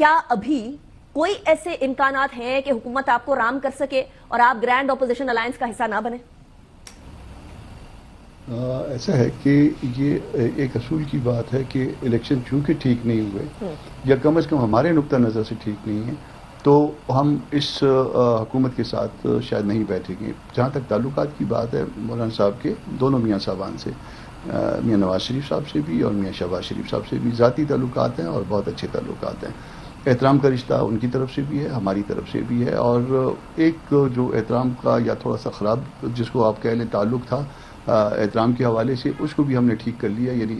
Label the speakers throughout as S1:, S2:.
S1: کیا ابھی کوئی ایسے امکانات ہیں کہ حکومت آپ کو رام کر سکے اور آپ گرینڈ اپوزیشن الائنس کا حصہ نہ بنے؟
S2: ایسا ہے کہ یہ ایک اصول کی بات ہے کہ الیکشن چونکہ ٹھیک نہیں ہوئے یا کم از کم ہمارے نقطہ نظر سے ٹھیک نہیں ہے تو ہم اس حکومت کے ساتھ شاید نہیں بیٹھیں گے. جہاں تک تعلقات کی بات ہے مولانا صاحب کے دونوں میاں صاحبان سے، میاں نواز شریف صاحب سے بھی اور میاں شہباز شریف صاحب سے بھی ذاتی تعلقات ہیں اور بہت اچھے تعلقات ہیں. احترام کا رشتہ ان کی طرف سے بھی ہے، ہماری طرف سے بھی ہے، اور ایک جو احترام کا یا تھوڑا سا خراب جس کو آپ کہہ لیں تعلق تھا احترام کے حوالے سے، اس کو بھی ہم نے ٹھیک کر لیا، یعنی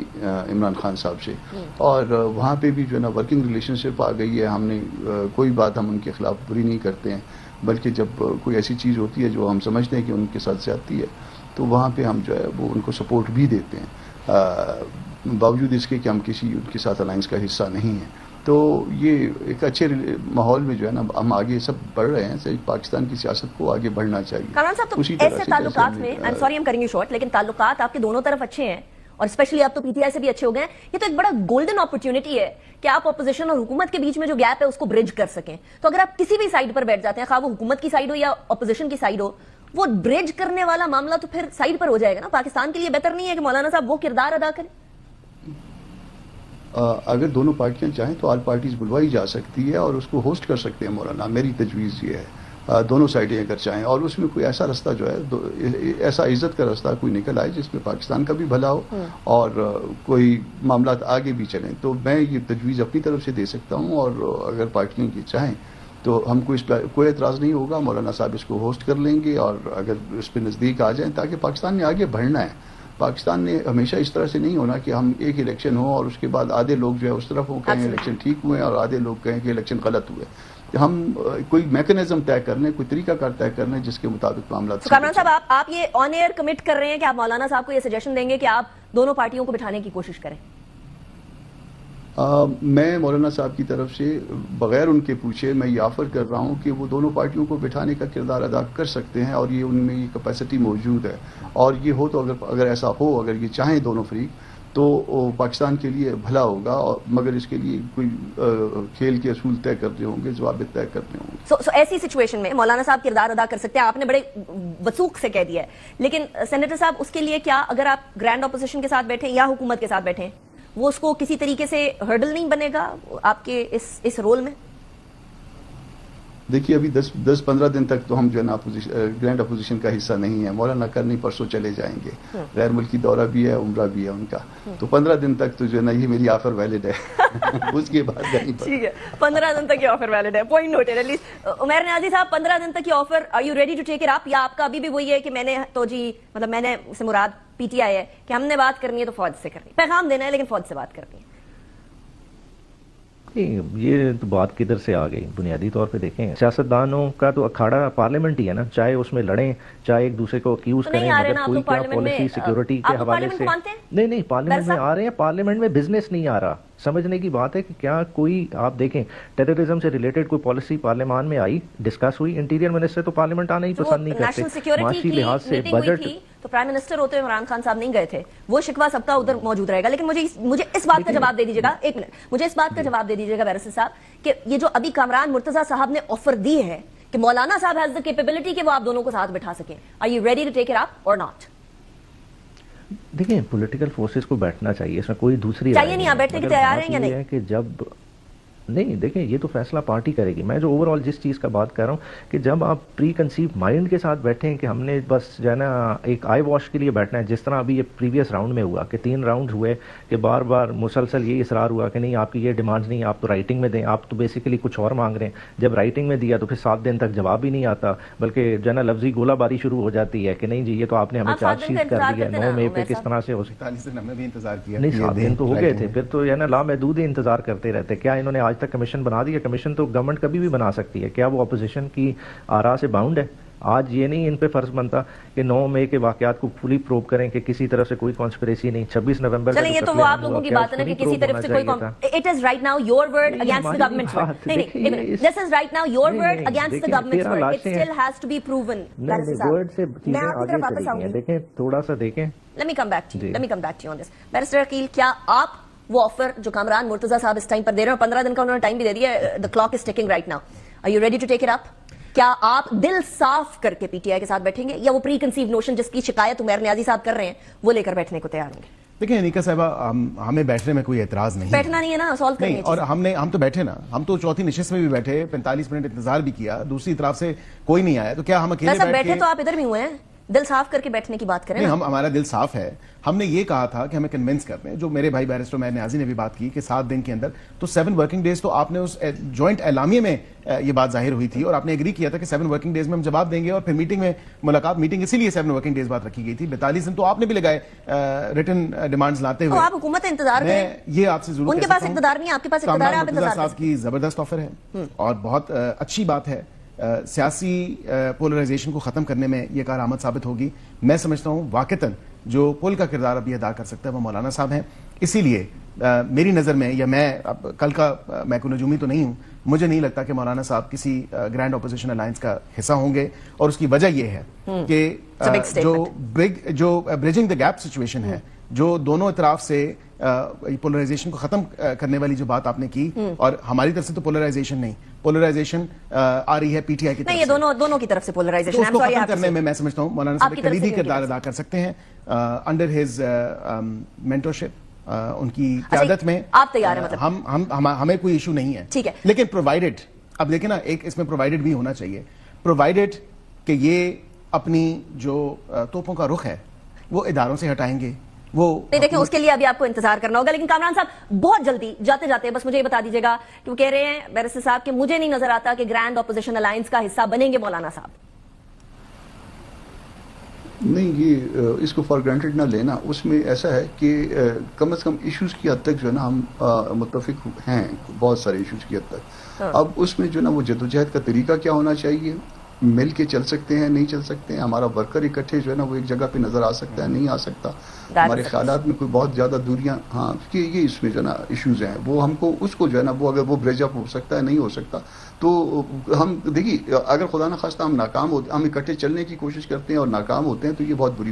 S2: عمران خان صاحب سے. اور وہاں پہ بھی جو ہے نا ورکنگ ریلیشن شپ آ گئی ہے. ہم نے کوئی بات ہم ان کے خلاف بری نہیں کرتے ہیں، بلکہ جب کوئی ایسی چیز ہوتی ہے جو ہم سمجھتے ہیں کہ ان کے ساتھ زیادتی ہے تو وہاں پہ ہم جو ہے وہ ان کو سپورٹ بھی دیتے ہیں، باوجود اس کے کہ ہم کسی ان کے ساتھ الائنس کا حصہ نہیں ہیں. تو یہ ایک اچھے ماحول میں جو ہے نا ہم آگے سب بڑھ رہے ہیں. پاکستان کی سیاست کو آگے بڑھنا چاہیے.
S1: کامران صاحب، تو ایسے تعلقات میں سوری ایم کریں گے شارٹ، لیکن تعلقات آپ کے دونوں طرف اچھے ہیں اور اسپیشلی آپ تو پی ٹی آئی سے بھی اچھے ہو گئے ہیں. یہ تو ایک بڑا گولڈن اپرچونٹی ہے کہ آپ اپوزیشن اور حکومت کے بیچ میں جو گیپ ہے اس کو برج کر سکیں. تو اگر آپ کسی بھی سائڈ پر بیٹھ جاتے ہیں، خواہ وہ حکومت کی سائڈ ہو یا اپوزیشن کی سائڈ ہو، وہ برج کرنے والا معاملہ تو پھر سائڈ پر ہو جائے گا نا. پاکستان کے لیے بہتر نہیں ہے کہ مولانا صاحب وہ کردار ادا کریں؟
S2: اگر دونوں پارٹیاں چاہیں تو آل پارٹیز بلوائی جا سکتی ہے اور اس کو ہوسٹ کر سکتے ہیں مولانا. میری تجویز یہ ہے دونوں سائڈیں اگر چاہیں، اور اس میں کوئی ایسا رستہ جو ہے ایسا عزت کا رستہ کوئی نکل آئے جس میں پاکستان کا بھی بھلا ہو اور کوئی معاملات آگے بھی چلیں، تو میں یہ تجویز اپنی طرف سے دے سکتا ہوں. اور اگر پارٹیاں کی چاہیں تو ہم کو اس پر کوئی اعتراض نہیں ہوگا. مولانا صاحب اس کو ہوسٹ کر لیں گے اور اگر اس پہ نزدیک آ جائیں، تاکہ پاکستان نے آگے بڑھنا ہے. پاکستان نے ہمیشہ اس طرح سے نہیں ہونا کہ ہم ایک الیکشن ہو اور اس کے بعد آدھے لوگ جو ہے اس طرف ہوں کہیں الیکشن ٹھیک ہوئے اور آدھے لوگ کہیں کہ الیکشن غلط ہوئے. ہم کوئی میکنزم طے کر لیں، کوئی طریقہ کار طے کر لیں جس کے مطابق معاملات.
S1: کامران صاحب، آپ یہ آن ایئر کمٹ کر رہے ہیں کہ آپ مولانا صاحب کو یہ سجیشن دیں گے کہ آپ دونوں پارٹیوں کو بٹھانے کی کوشش کریں؟
S2: میں مولانا صاحب کی طرف سے بغیر ان کے پوچھے میں یہ آفر کر رہا ہوں کہ وہ دونوں پارٹیوں کو بٹھانے کا کردار ادا کر سکتے ہیں اور یہ ان میں یہ کیپیسٹی موجود ہے. اور یہ ہو تو اگر ایسا ہو، اگر یہ چاہیں دونوں فریق، تو پاکستان کے لیے بھلا ہوگا. مگر اس کے لیے کوئی کھیل کے اصول طے کرنے ہوں گے، ضوابط طے کرنے ہوں گے.
S1: سو ایسی سچویشن میں مولانا صاحب کردار ادا کر سکتے ہیں. آپ نے بڑے وثوق سے کہہ دیا ہے، لیکن سینیٹر صاحب اس کے لیے کیا اگر آپ گرینڈ اپوزیشن کے ساتھ بیٹھیں یا حکومت کے ساتھ بیٹھیں، وہ اس کو کسی طریقے سے ہرڈل نہیں بنے گا آپ کے اس رول میں؟
S2: دیکھیے ابھی 10-15 دن تک تو ہم جو ہے نا گرینڈ اپوزیشن کا حصہ نہیں ہے. مولانا کرنی پرسوں چلے جائیں گے، غیر ملکی دورہ بھی ہے، عمرہ بھی ہے ان کا. تو 15 دن تک تو جو ہے نا یہ میری آفر ویلڈ ہے. اس کے بعد نہیں.
S1: ٹھیک ہے، 15 دن تک یہ آفر ویلڈ ہے. Point noted. At least Umair Niazi صاحب، 15 دن تک یہ offer, are you ready to take it up? یا آپ کا ابھی بھی وہی ہے کہ میں نے تو جی مطلب میں نے سے مراد پی ٹی آئی ہے کہ ہم نے بات کرنی ہے تو فوج سے کرنی ہے، پیغام دینا ہے لیکن فوج سے بات کرنی ہے؟
S3: یہ تو بات کدھر سے آ گئی؟ بنیادی طور پہ دیکھیں، سیاستدانوں کا تو اکھاڑا پارلیمنٹ ہی ہے نا، چاہے اس میں لڑیں چاہے ایک دوسرے کو اکیوز کریں، مگر کوئی کیا پالیسی سیکیورٹی کے حوالے سے نہیں پارلیمنٹ میں آ رہے ہیں. پارلیمنٹ میں بزنس نہیں آ رہا. سمجھنے کی بات ہے کہ کیا کوئی آپ دیکھیں ٹیررزم سے ریلیٹڈ کوئی پالیسی پارلیمان میں آئی، ڈسکس ہوئی؟ انٹیریئر منسٹر تو پارلیمنٹ آنا ہی پسند نہیں کرتے. معاشی لحاظ سے بجٹ
S1: تو پرائم منسٹر ہوتے ہوئے عمران خان صاحب نہیں گئے تھے، وہ شکوہ سب کا ادھر موجود رہے گا. لیکن مجھے اس بات کا جواب دے دیجیے گا، ایک منٹ، مجھے اس بات کا جواب دے دیجیے گا بیرسٹر صاحب، کہ یہ جو ابھی کامران مرتضیٰ صاحب نے آفر دی ہے کہ مولانا صاحب ہیز دا کیپیبلٹی کہ وہ آپ دونوں کو ساتھ بٹھا سکیں، are you ready to take it up اور ناٹ؟
S3: دیکھیں پولیٹیکل فورسز کو بیٹھنا چاہیے، اس میں کوئی دوسری
S1: چاہیے نہیں. آپ بیٹھنے کی تیار ہیں یا نہیں؟
S3: کہ جب نہیں دیکھیں یہ تو فیصلہ پارٹی کرے گی. میں جو اوور آل جس چیز کا بات کر رہا ہوں کہ جب آپ پری کنسیو مائنڈ کے ساتھ بیٹھے ہیں کہ ہم نے بس جو ہے نا ایک آئی واش کے لیے بیٹھنا ہے، جس طرح ابھی یہ پریویس راؤنڈ میں ہوا کہ 3 راؤنڈ ہوئے کہ بار بار مسلسل یہ اصرار ہوا کہ نہیں آپ کی یہ ڈیمانڈ نہیں، آپ تو رائٹنگ میں دیں، آپ تو بیسیکلی کچھ اور مانگ رہے ہیں. جب رائٹنگ میں دیا تو پھر 7 دن تک جواب ہی نہیں آتا، بلکہ جو ہے نا لفظی گولہ باری شروع ہو جاتی ہے کہ نہیں جی یہ تو آپ نے ہمیں چارج شیٹ کر دی ہے 9 مئی پہ. کس طرح سے ہو سکتا ہے؟
S4: 47 دن ہمیں بھی انتظار کیا،
S3: نہیں 7 دن تو ہو گئے تھے، پھر تو نا لامحدود ہی انتظار کرتے رہتے. کیا انہوں نے آج تک کمیشن بنا دی؟ کمیشن تو گورنمنٹ کبھی بھی بنا سکتی ہے. کیا وہ اپوزیشن کی آراء سے باؤنڈ ہے؟ آج یہ نہیں ان پہ فرض بنتا کہ 9 مئی کے واقعات کو فلی پروو کریں کہ کسی طرف سے کوئی کانسپریسی نہیں. 26 نومبر
S1: چلیں یہ تو وہ آپ لوگوں کی بات ہے نا کہ کسی طرف سے کوئی it is right now your word against the government word. نہیں this is right now your word against the government word. It still has to be proven.
S3: Word سے چیزیں آگے چلی گئی ہیں. دیکھیں تھوڑا سا دیکھیں.
S1: Let me come back to you on this. Barrister Aqeel, کیا آپ وہ آفر جو کامران مرتضیٰ صاحب اس ٹائم پر دے رہے ہیں, 15 دن کا انہوں نے ٹائم بھی دے دیا, the clock is ticking right now. Are you ready to take it up? کیا آپ دل صاف کر کے پی ٹی آئی کے ساتھ بیٹھیں گے, یا وہ پری کنسیو نوشن جس کی شکایت عمیر نیازی صاحب کر رہے ہیں وہ لے کر بیٹھنے کو تیار ہوں گے؟
S4: دیکھیں انیکا صاحبہ, ہمیں بیٹھنے میں کوئی اعتراض نہیں,
S1: بیٹھنا نہیں ہے نا, سالو کرنی ہے
S4: اور ہم تو بیٹھے نا, ہم تو چوتھی نشست میں بھی بیٹھے, 45 منٹ انتظار بھی کیا, دوسری طرف سے کوئی نہیں آیا, تو کیا ہم اکیلے
S1: بیٹھے تو آپ ادھر بھی ہوئے ہیں, دل صاف کر کے بیٹھنے کی بات کریں.
S4: نہیں, ہمارا دل صاف ہے. ہم نے یہ کہا تھا کہ ہمیں کنونس کرنے, جو میرے بھائی بیرسٹر عمیر نیازی نے بھی بات کی کہ 7 دن کے اندر, تو 7 ورکنگ ڈیز, تو آپ نے اس جوائنٹ اعلامیے میں یہ بات ظاہر ہوئی تھی اور آپ نے ایگری کیا تھا کہ 7 ورکنگ ڈیز میں ہم جواب دیں گے, اور پھر میٹنگ میں ملاقات, میٹنگ اسی لیے 7 ورکنگ ڈیز بات رکھی گئی تھی. 42 دن تو آپ نے بھی لگائے ریٹن ڈیمانڈز لاتے ہوئے.
S1: آپ حکومت انتظار کریں,
S4: میں یہ آپ سے ضرور
S1: ان کے پاس اقتدار نہیں, آپ کے پاس اقتدار ہے, آپ انتظار
S4: صاحب کی زبردست آفر ہے اور بہت اچھی بات ہے. سیاسی پولرائزیشن کو ختم کرنے میں یہ کارآمد ثابت ہوگی. میں سمجھتا ہوں واقعتاً جو پل کا کردار ابھی ادا کر سکتا ہے وہ مولانا صاحب ہیں. اسی لیے میری نظر میں, یا میں اب کل کا میں کوئی نجومی تو نہیں ہوں, مجھے نہیں لگتا کہ مولانا صاحب کسی گرینڈ اپوزیشن الائنس کا حصہ ہوں گے, اور اس کی وجہ یہ ہے کہ جو بریجنگ دا گیپ سچویشن ہے, جو دونوں اطراف سے پولرائزیشن کو ختم کرنے والی جو بات آپ نے کی, اور ہماری طرف سے تو پولرائزیشن نہیں, پولرائزیشن آ رہی ہے پی ٹی آئی کی طرف سے.
S1: یہ دونوں کی طرف سے پولرائزیشن,
S4: اس کو ختم کرنے میں سمجھتا ہوں مولانا صاحب کلیدی کردار ادا کر سکتے ہیں انڈر ہز مینٹورشپ, ان کی قیادت میں.
S1: آپ تیار ہیں مطلب؟
S4: ہمیں کوئی ایشو نہیں ہے,
S1: ٹھیک ہے,
S4: لیکن پرووائڈڈ, اب دیکھیں نا, ایک اس میں پرووائڈڈ بھی ہونا چاہیے, پرووائڈڈ کہ یہ اپنی جو توپوں کا رخ ہے وہ اداروں سے ہٹائیں گے. وہ
S1: دیکھیں اس کے لیے ابھی آپ کو انتظار کرنا ہوگا. لیکن کامران صاحب بہت جلدی جاتے جاتے بس مجھے یہ بتا دیجیے گا کہ وہ کہہ رہے ہیں بیرسٹر صاحب کہ مجھے نہیں نظر آتا کہ گرینڈ اپوزیشن الائنس کا حصہ بنیں گے مولانا صاحب.
S2: نہیں, یہ اس کو فار گرانٹیڈ نہ لینا. اس میں ایسا ہے کہ کم از کم ایشوز کی حد تک جو ہے نا ہم متفق ہیں, بہت سارے ایشوز کی حد تک. اب اس میں جو ہے نا وہ جدوجہد کا طریقہ کیا ہونا چاہیے, مل کے چل سکتے ہیں, نہیں چل سکتے ہیں, ہمارا ورکر اکٹھے جو ہے نا وہ ایک جگہ پہ نظر آ سکتا ہے, نہیں آ سکتا, ہمارے خیالات میں کوئی بہت زیادہ دوریاں, ہاں کہ یہ اس میں جو ہے نا ایشوز ہیں, وہ ہم کو اس کو جو ہے نا وہ اگر وہ بریج اپ ہو سکتا ہے, نہیں ہو سکتا, تو ہم دیکھیے اگر خدا نخواستہ ہم ناکام ہوتے, ہم اکٹھے چلنے کی کوشش کرتے ہیں اور ناکام ہوتے ہیں تو یہ بہت بری